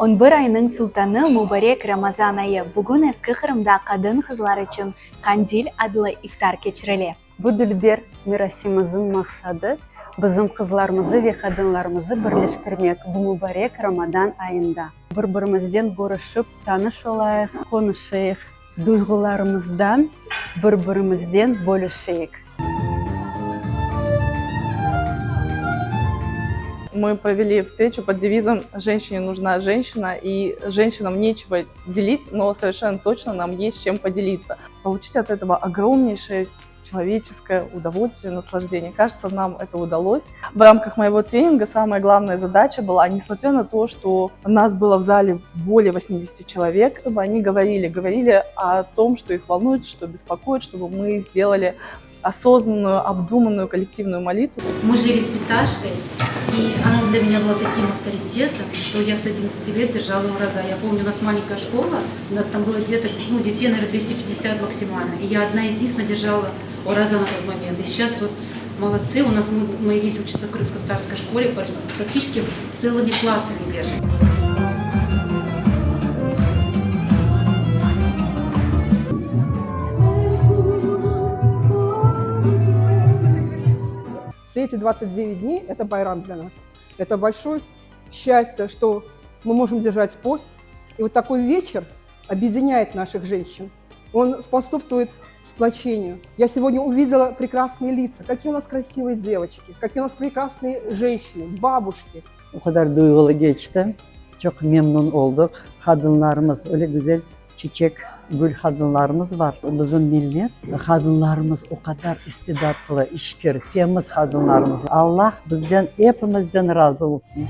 11 айның султаны Мубарек Рамазан айы. Бүгін Эски Кырымда кадын кызлар үчүн Кандил адлы ифтар кечирели. Bu Dilber mirasimizin maksadı bizim kızlarımızı ve kadınlarımızı birleştirmek bu mübarek Ramazan ayında. Birbirimizden görüşüp tanış olayıq, konuşayıq, duygularımızdan birbirimizden bölüşeyik. Мы провели встречу под девизом «Женщине нужна женщина», и женщинам нечего делить, но совершенно точно нам есть чем поделиться. Получить от этого огромнейшее человеческое удовольствие, наслаждение. Кажется, нам это удалось. В рамках моего тренинга самая главная задача была, несмотря на то, что нас было в зале более 80 человек, чтобы они говорили о том, что их волнует, что беспокоит, чтобы мы сделали осознанную, обдуманную коллективную молитву. Мы жили с Питашкой, и она для меня была таким авторитетом, что я с 11 лет держала ураза. Я помню, у нас маленькая школа, у нас там было где-то, детей, наверное, 250 максимально. И я одна единственная держала ураза на тот момент. И сейчас вот молодцы, у нас мои дети учатся в крымско-татарской школе, практически целыми классами держат. Все эти 29 дней – это байрам для нас. Это большое счастье, что мы можем держать пост. И вот такой вечер объединяет наших женщин. Он способствует сплочению. Я сегодня увидела прекрасные лица. Какие у нас красивые девочки, какие у нас прекрасные женщины, бабушки. O kadar duygulu geçti. Çok memnun olduk. Kadınlarımız öyle güzel çiçek, gül kadınlarımız var. Bizim millet, kadınlarımız o kadar istidatlı, işkir, temiz kadınlarımız. Allah bizden, hepimizden razı olsun.